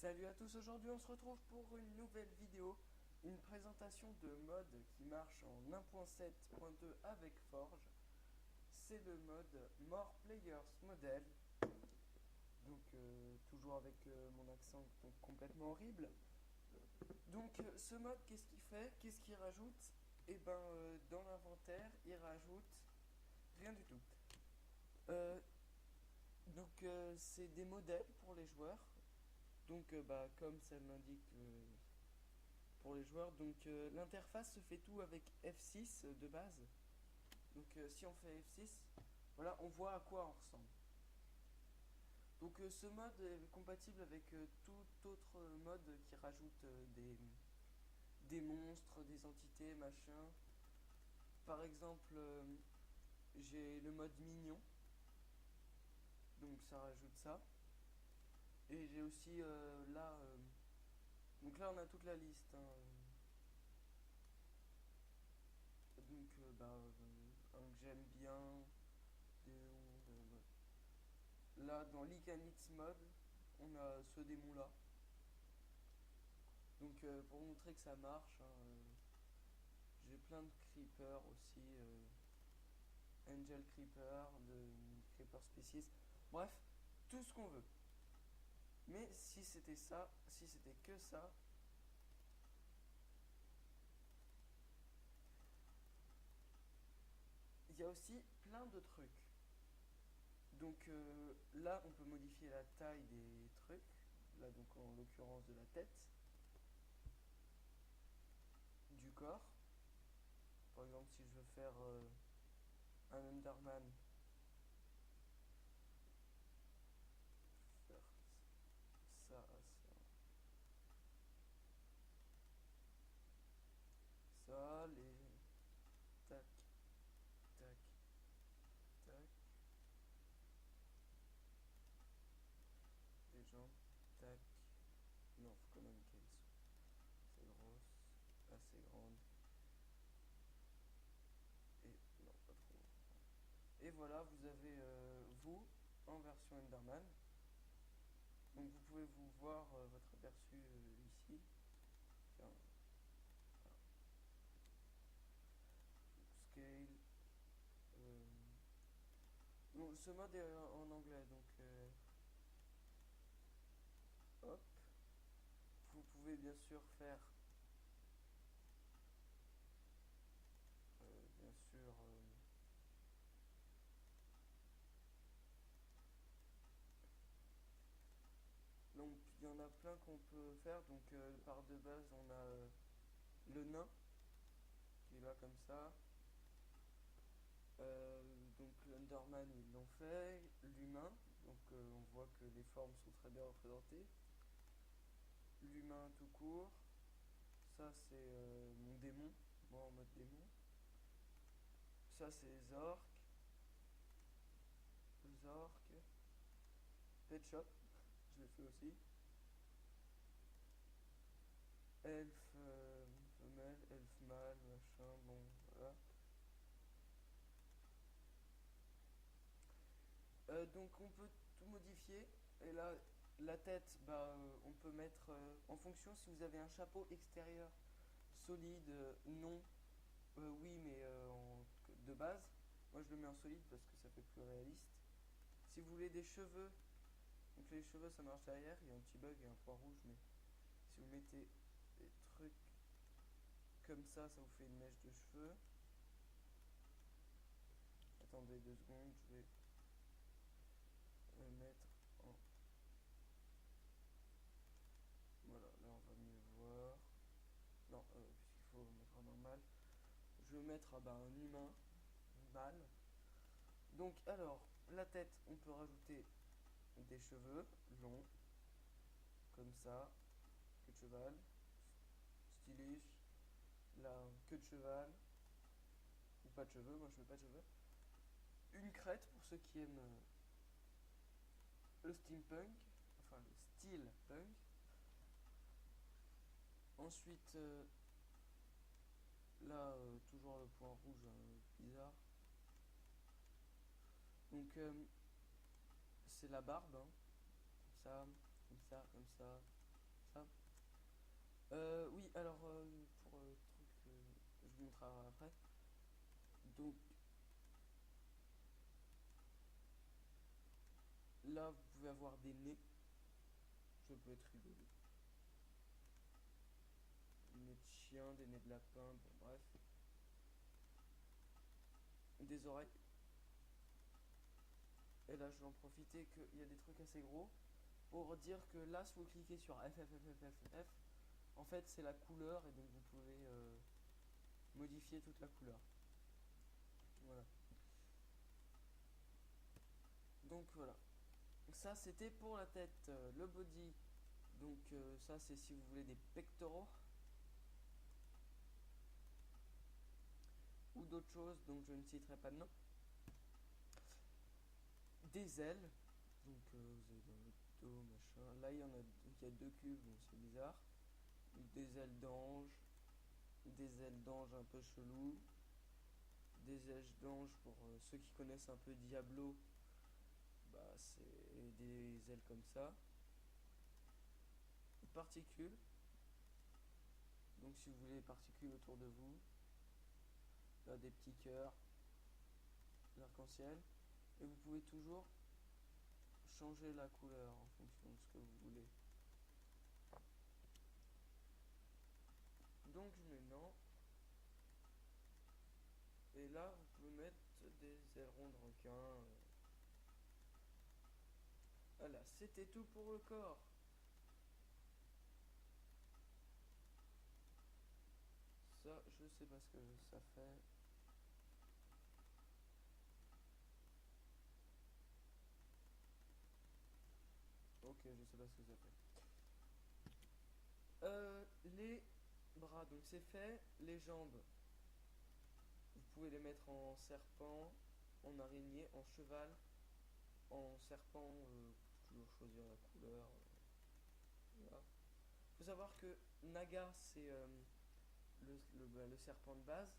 Salut à tous, aujourd'hui on se retrouve pour une nouvelle vidéo, une présentation de mode qui marche en 1.7.2 avec Forge. C'est le mode More Players Model, donc toujours avec mon accent donc, complètement horrible. Donc ce mode qu'est-ce qu'il fait, qu'est-ce qu'il rajoute? Et ben dans l'inventaire il rajoute rien du tout. Euh, c'est des modèles pour les joueurs. Donc comme ça l'indique pour les joueurs. Donc l'interface se fait tout avec F6 de base. Donc si on fait F6, voilà, on voit à quoi on ressemble. Donc ce mode est compatible avec tout autre mode qui rajoute des monstres, des entités, machin. Par exemple, j'ai le mode mignon. Donc ça rajoute ça. Et j'ai aussi là... donc là on a toute la liste. Hein. Donc un que j'aime bien. Là, dans Licanix Mode, on a ce démon-là. Donc, pour montrer que ça marche, hein, j'ai plein de creepers aussi. Angel Creeper, de Creeper Species. Bref, tout ce qu'on veut. Mais si c'était ça, si c'était que ça, il y a aussi plein de trucs. Donc là, on peut modifier la taille des trucs. Là, donc en l'occurrence de la tête, du corps. Par exemple, si je veux faire un Enderman, faire ça, ça, les tac, tac, tac, les jambes, tac. Non, faut quand même qu'elles soient assez grosses, assez grandes. Et non, pas trop. Et voilà, vous avez vous en version Enderman. Donc vous pouvez vous voir votre aperçu ici. Tiens, voilà. Scale. Euh, bon, ce mode est en anglais, donc hop. Vous pouvez bien sûr faire, bien sûr, donc il y en a plein qu'on peut faire. Donc par de base, on a le nain qui est là comme ça. Donc l'Underman ils l'ont fait, l'humain, donc on voit que les formes sont très bien représentées. L'humain tout court, ça c'est mon démon, moi en mode démon. Ça c'est les orques, Pet Shop, je l'ai fait aussi. Elfe femelle, elfe mâle, machin, bon voilà. Donc on peut tout modifier. Et là, la tête, on peut mettre en fonction si vous avez un chapeau extérieur solide, non, oui, mais de base. Moi je le mets en solide parce que ça fait plus réaliste. Si vous voulez des cheveux, donc les cheveux ça marche derrière, il y a un petit bug et un point rouge, mais si vous mettez des trucs comme ça vous fait une mèche de cheveux. Attendez 2 secondes, je vais le mettre en... Voilà, là on va mieux voir. Non, puisqu'il faut mettre en normal. Je vais mettre un humain, mâle. Donc alors, la tête, on peut rajouter des cheveux longs, comme ça, queue de cheval, stylish, la queue de cheval, ou pas de cheveux, moi je veux pas de cheveux. Une crête pour ceux qui aiment le steampunk, enfin le style punk. Ensuite, là, toujours le point rouge bizarre. Donc, c'est la barbe, hein. Comme ça, comme ça, comme ça. Oui, alors pour le truc, je vous montrerai après. Donc là, vous pouvez avoir des nez. Ça peut être rigolo. Des nez de chien, des nez de lapin, bon bref. Des oreilles. Et là, je vais en profiter qu'il y a des trucs assez gros pour dire que là, si vous cliquez sur FFFFFF, en fait, c'est la couleur et donc vous pouvez modifier toute la couleur. Voilà. Donc voilà. Ça, c'était pour la tête. Le body. Donc ça, c'est si vous voulez des pectoraux ou d'autres choses. Donc je ne citerai pas de nom. Des ailes. Donc vous avez dans votre dos, machin. Là, il y a deux cubes. Bon, c'est bizarre. Des ailes d'ange. Des ailes d'ange un peu chelou. Des ailes d'ange pour ceux qui connaissent un peu Diablo. Bah, c'est des ailes comme ça. Particules. Donc si vous voulez des particules autour de vous. Là, des petits cœurs. L'arc-en-ciel. Et vous pouvez toujours changer la couleur en fonction de ce que vous voulez. Donc je mets non. Et là, vous pouvez mettre des ailerons de requin. Voilà, c'était tout pour le corps. Ça, je sais pas ce que ça fait. Ok, je sais pas ce que ça fait. Les bras, donc c'est fait. Les jambes, vous pouvez les mettre en serpent, en araignée, en cheval, en serpent. Toujours choisir la couleur. Voilà. Faut savoir que Naga, c'est le serpent de base.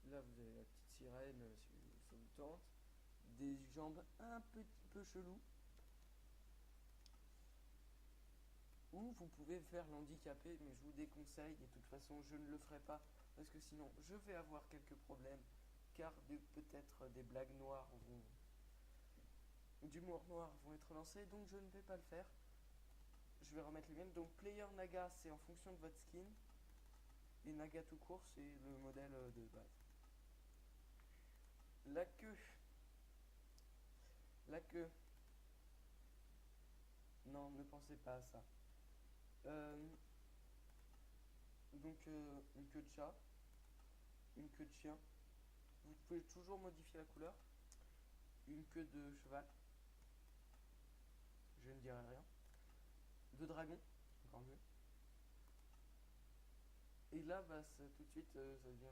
Là, vous avez la petite sirène, si ça vous tente. Des jambes un petit peu cheloues. Ou vous pouvez faire l'handicapé, mais je vous déconseille, et de toute façon, je ne le ferai pas, parce que sinon, je vais avoir quelques problèmes, car peut-être des blagues noires d'humour noir vont être lancées, donc je ne vais pas le faire. Je vais remettre les miennes. Donc, Player Naga, c'est en fonction de votre skin, et Naga tout court, c'est le modèle de base. La queue. La queue. Non, ne pensez pas à ça. Donc une queue de chat, une queue de chien. Vous pouvez toujours modifier la couleur. Une queue de cheval. Je ne dirai rien. De dragon, encore mieux. Et là, bah, tout de suite, ça devient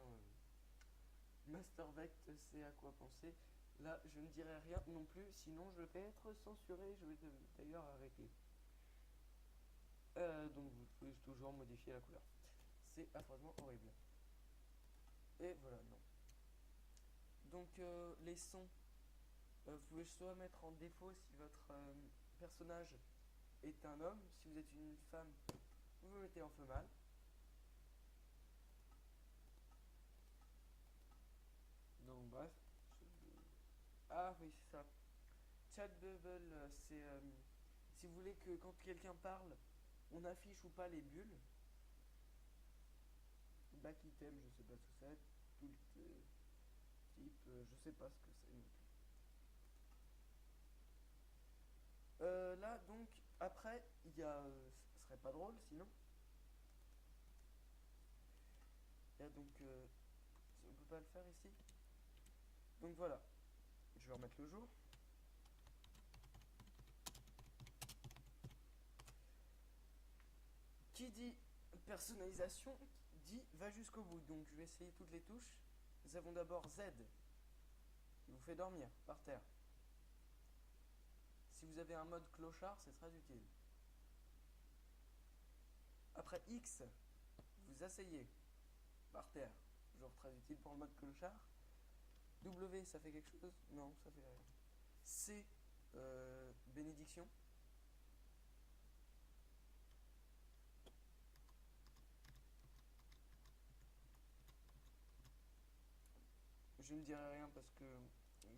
Mastervect, c'est à quoi penser. Là, je ne dirai rien non plus, sinon je vais être censuré. Je vais d'ailleurs arrêter. Donc vous pouvez toujours modifier la couleur. C'est affreusement horrible. Et voilà, non. Donc les sons, vous pouvez soit mettre en défaut si votre personnage est un homme. Si vous êtes une femme, vous le mettez en femelle. Donc bref. Ah oui, c'est ça. Chat bubble, c'est si vous voulez que quand quelqu'un parle, on affiche ou pas les bulles. Back item, je sais pas ce que c'est. Tout type, je sais pas ce que c'est non plus. Là donc après il y a, ce serait pas drôle sinon. Il y a donc, on peut pas le faire ici. Donc voilà, je vais remettre le jour. Qui dit personnalisation dit va jusqu'au bout. Donc je vais essayer toutes les touches. Nous avons d'abord Z qui vous fait dormir par terre. Si vous avez un mode clochard, c'est très utile. Après X, vous asseyez par terre. Toujours très utile pour le mode clochard. W, ça fait quelque chose? Non, ça fait rien. C, bénédiction. je ne dirai rien parce que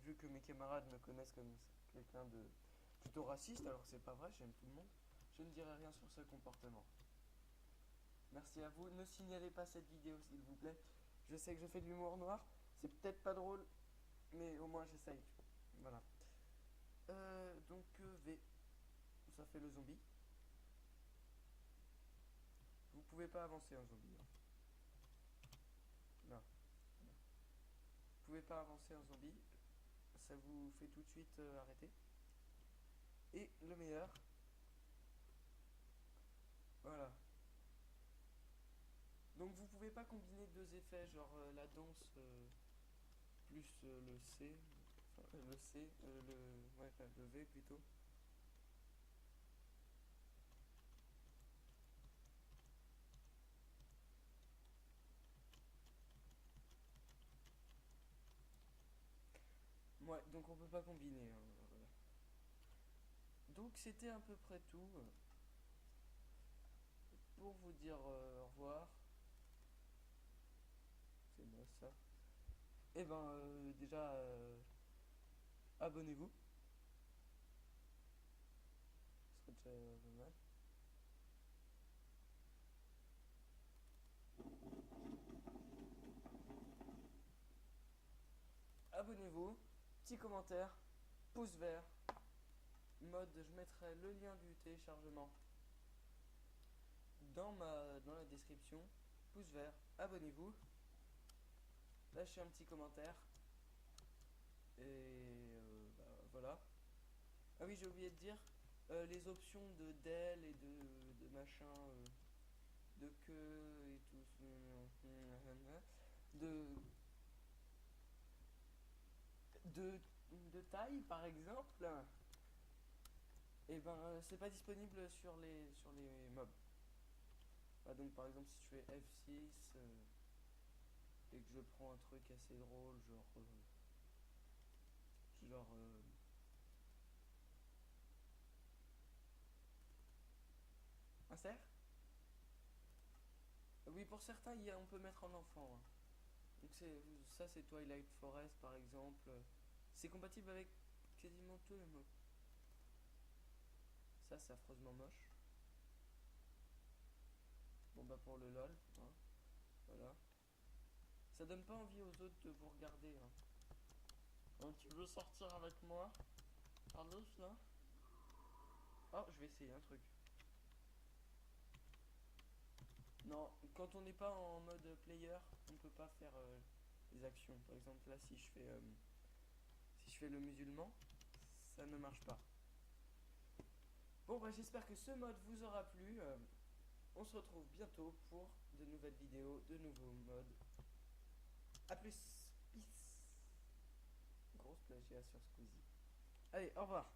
vu que mes camarades me connaissent comme quelqu'un de plutôt raciste, alors que c'est pas vrai, j'aime tout le monde, je ne dirai rien sur ce comportement. Merci à vous, ne signalez pas cette vidéo s'il vous plaît. Je sais que je fais de l'humour noir, c'est peut-être pas drôle, mais au moins j'essaye. Voilà. V, ça fait le zombie. Vous pouvez pas avancer un zombie. Hein. Non. Vous pouvez pas avancer un zombie. Ça vous fait tout de suite arrêter. Et le meilleur. Voilà. Donc vous pouvez pas combiner deux effets, genre la danse plus le C. Enfin, le C, ouais, le V plutôt. Ouais, donc on peut pas combiner. Hein, voilà. Donc c'était à peu près tout pour vous dire au revoir. C'est moche ça. Et ben déjà abonnez-vous. Ce serait déjà pas mal. Abonnez-vous, petit commentaire, pouce vert, mode je mettrai le lien du téléchargement dans la description, pouce vert, abonnez-vous, lâchez un petit commentaire et bah, voilà. Ah oui, j'ai oublié de dire les options de del et de machin de queue et tout de de taille par exemple. Et ben c'est pas disponible sur les mobs. Bah, donc par exemple si je fais F6 et que je prends un truc assez drôle genre un cerf. Oui, pour certains on peut mettre en enfant. Hein. Donc ça c'est Twilight Forest par exemple. C'est compatible avec quasiment tous les mobs. Ça c'est affreusement moche. Bon bah pour le lol, hein. Voilà. Ça donne pas envie aux autres de vous regarder. Hein. Donc tu veux sortir avec moi? Pardon là. Oh, je vais essayer un truc. Non, quand on n'est pas en mode player, on peut pas faire les actions. Par exemple là si je fais le musulman, ça ne marche pas. Bon bah j'espère que ce mode vous aura plu. On se retrouve bientôt pour de nouvelles vidéos, de nouveaux modes. A plus. Peace. Grosse plagiat sur Squeezie. Allez, au revoir.